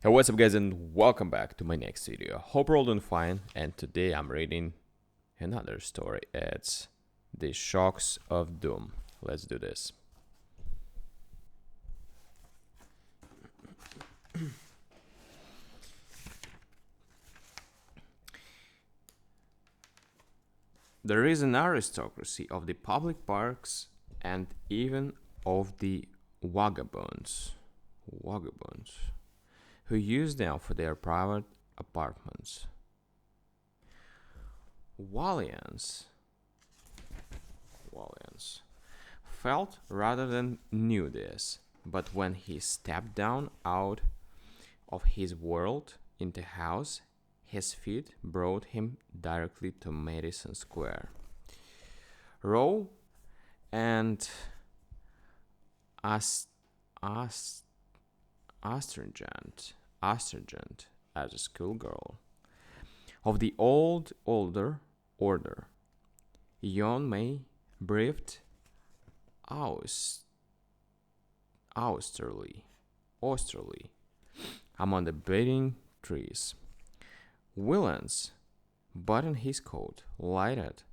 Hey, what's up, guys, and welcome back to my next video. Hope you're all doing fine, and today I'm reading another story. It's The Shocks of Doom. Let's do this. There is an aristocracy of the public parks and even of the vagabonds, who use them for their private apartments. Wallians, Wallians felt rather than knew this, but when he stepped down out of his world in the house, his feet brought him directly to Madison Square. Raw and ast- ast- astringent as a schoolgirl of the older order, Yon May breathed aus- austerely among the budding trees. Willens buttoned his coat, lighted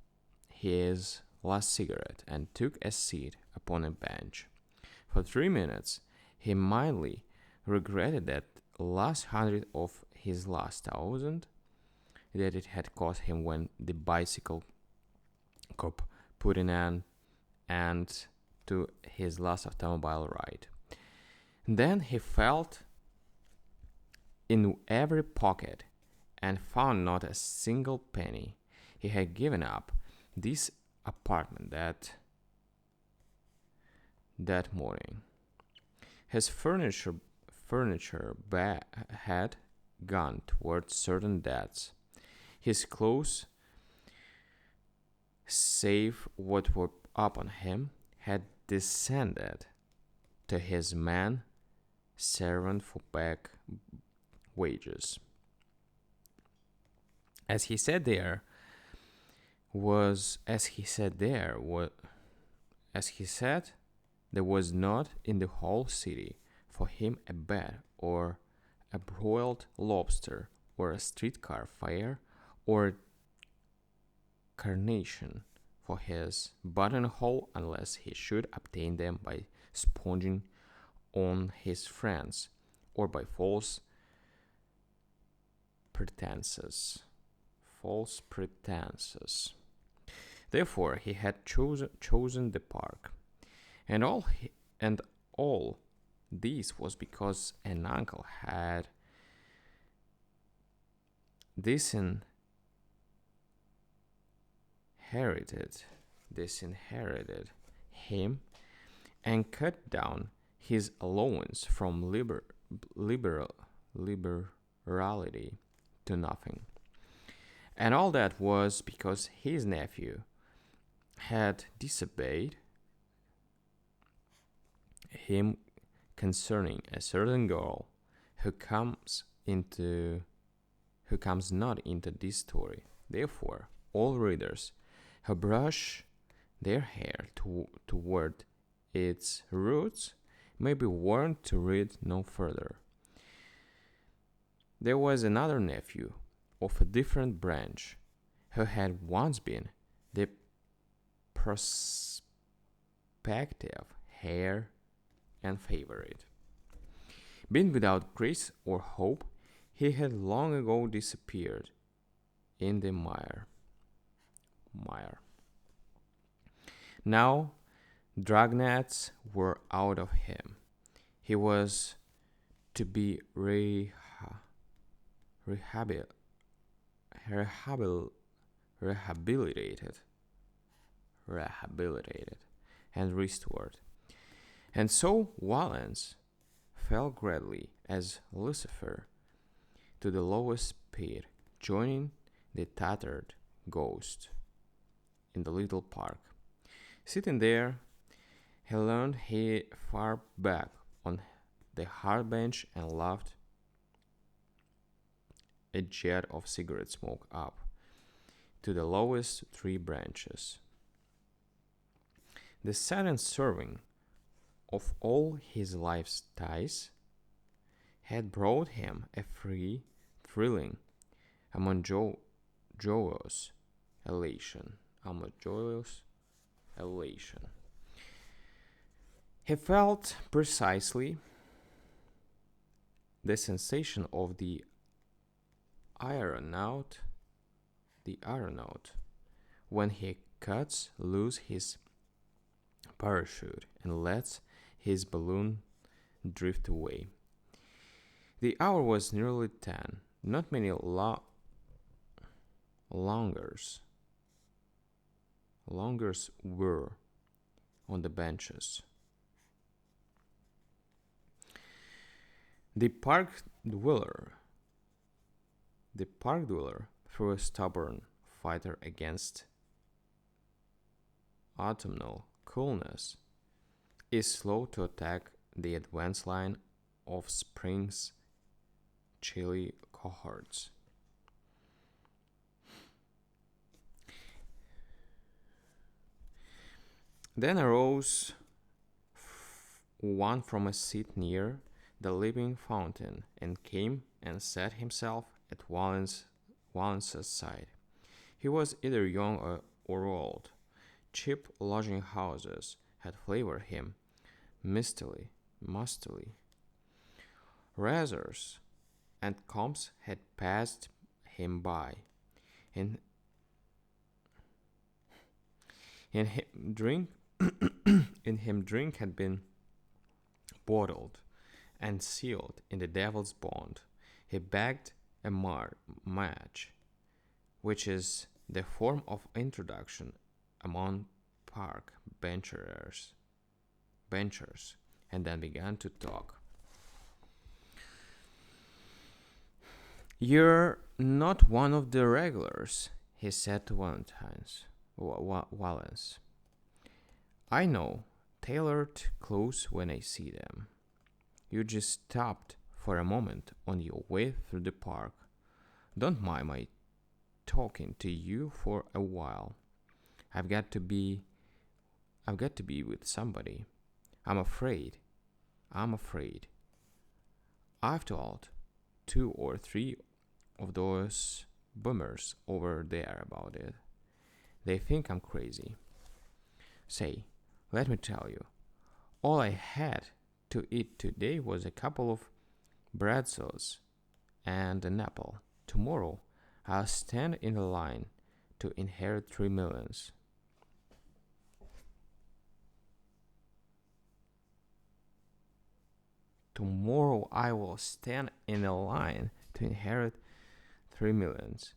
his last cigarette, and took a seat upon a bench. For 3 minutes, he mildly regretted that last hundred of his last thousand that it had cost him when the bicycle cop put an end to his last automobile ride. Then he felt in every pocket and found not a single penny. He had given up this apartment that morning. His furniture had gone toward certain debts. His clothes, save what were upon him, had descended to his man servant for back wages. As he sat there, was as he sat there, what as he sat, there was not in the whole city for him a bed or a broiled lobster or a streetcar fare or carnation for his buttonhole unless he should obtain them by sponging on his friends or by pretenses. False pretenses. Therefore, he had chosen the park, and all this was because an uncle had disinherited disinherited him and cut down his allowance from liberality to nothing. And all that was because his nephew had disobeyed him concerning a certain girl who comes into who comes not into this story. Therefore, all readers who brush their hair toward its roots may be warned to read no further. There was another nephew of a different branch who had once been the prospective heir and favorite. Being without grace or hope, he had long ago disappeared in the mire. Now, dragnets were out of him. He was to be rehabil- rehabilitated, and restored. And so Valence fell gradually as Lucifer to the lowest pit, joining the tattered ghost in the little park. Sitting there, he leaned far back on the hard bench and laughed a jet of cigarette smoke up to the lowest tree branches. The sudden serving of all his life's ties had brought him a free thrilling, joyous elation. A joyous elation. He felt precisely the sensation of aeronaut, the aeronaut, when he cuts loose his parachute and lets his balloon drift away. The hour was nearly 10. Not many longers were on the benches. The park dweller, through a stubborn fighter against autumnal coolness, is slow to attack the advance line of spring's chilly cohorts. Then arose one from a seat near the living fountain, and came and set himself at Wallace's side. He was either young or old. Cheap lodging houses had flavored him mustily. Razors and combs had passed him by. In him drink had been bottled and sealed in the devil's bond. He begged a match, which is the form of introduction among park benchers, and then began to talk. "You're not one of the regulars," he said to Wallace. "I know tailored clothes when I see them. You just stopped for a moment on your way through the park. Don't mind my talking to you for a while. I've got to be with somebody. I'm afraid. I've told 2 or 3 of those boomers over there about it. They think I'm crazy. Say, let me tell you, all I had to eat today was a couple of pretzels and an apple. Tomorrow I'll stand in a line to inherit 3 millions. Tomorrow I will stand in a line to inherit 3 millions.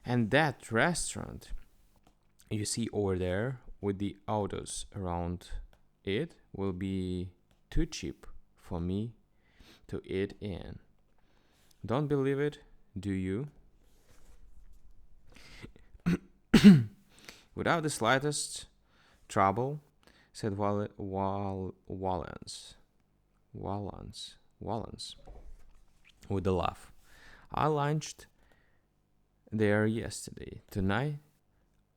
And that restaurant you see over there with the autos around it will be too cheap for me to eat in. Don't believe it, do you?" "Without the slightest trouble," said Wallens, with a laugh. "I lunched there yesterday. Tonight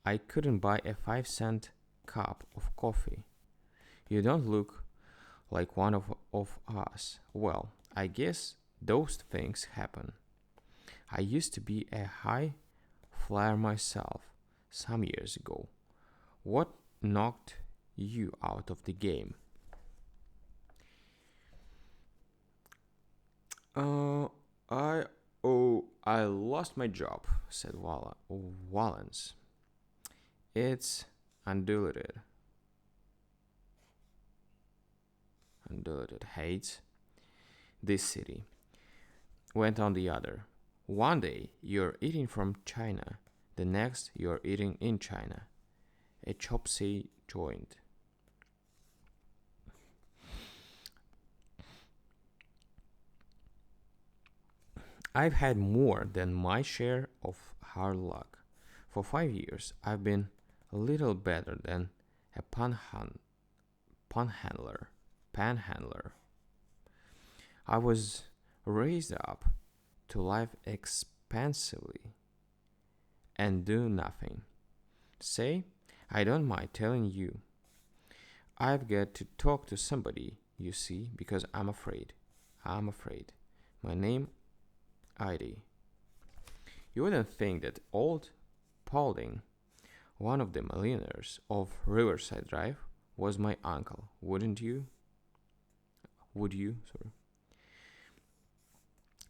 I couldn't buy a 5-cent cup of coffee. You don't look like one of us. Well, I guess those things happen. I used to be a high flyer myself some years ago. What knocked you out of the game?" I lost my job," said Wallens. "It's undiluted hates this city," went on the other. "One day you're eating from China, the next you're eating in China. A chopsy joint. I've had more than my share of hard luck. For 5 years, I've been a little better than a panhandler. I was raised up to live expensively and do nothing. Say, I don't mind telling you. I've got to talk to somebody, you see, because I'm afraid. I'm afraid. My name, ID. You wouldn't think that old Paulding, one of the millionaires of Riverside Drive, was my uncle, wouldn't you? Would you? Sorry.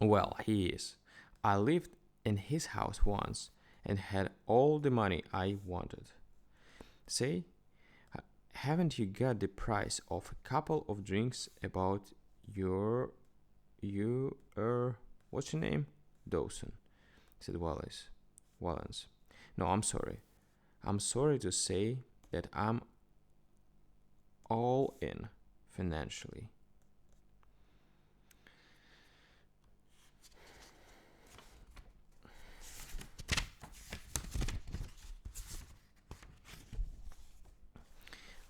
Well, he is. I lived in his house once and had all the money I wanted. Say, haven't you got the price of a couple of drinks about what's your name? Dawson, said Wallens. No, I'm sorry. I'm sorry to say that I'm all in financially.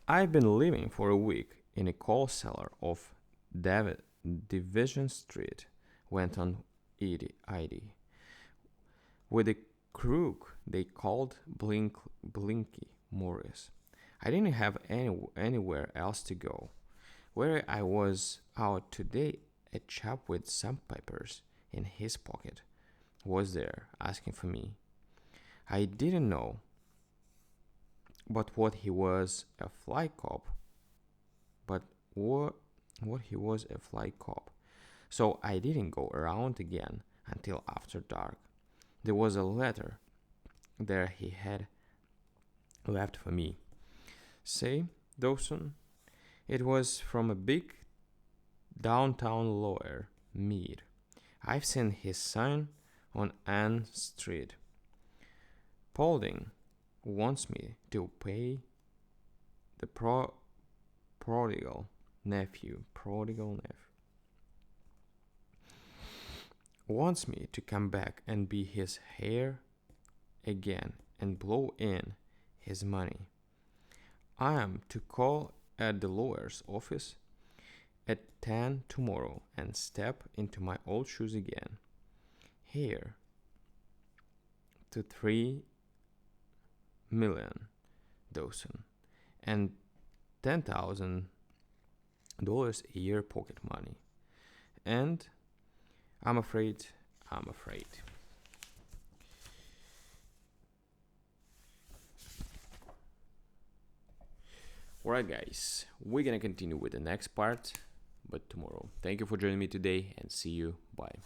I've been living for a week in a coal cellar of David Division Street, went on ID, with a crook they called Blinky Morris. I didn't have anywhere else to go. Where I was out today, a chap with some papers in his pocket was there asking for me. I didn't know but what he was a fly cop, but what he was a fly cop. So I didn't go around again until after dark. There was a letter there he had left for me. Say, Dawson, it was from a big downtown lawyer, Mead. I've seen his sign on Ann Street. Paulding wants me to pay the prodigal nephew. Wants me to come back and be his heir again and blow in his money. I am to call at the lawyer's office at 10 tomorrow and step into my old shoes again. Here to 3 million, Dawson, and $10,000 a year pocket money. And I'm afraid. Alright, guys, we're gonna continue with the next part, but tomorrow. Thank you for joining me today and see you. Bye.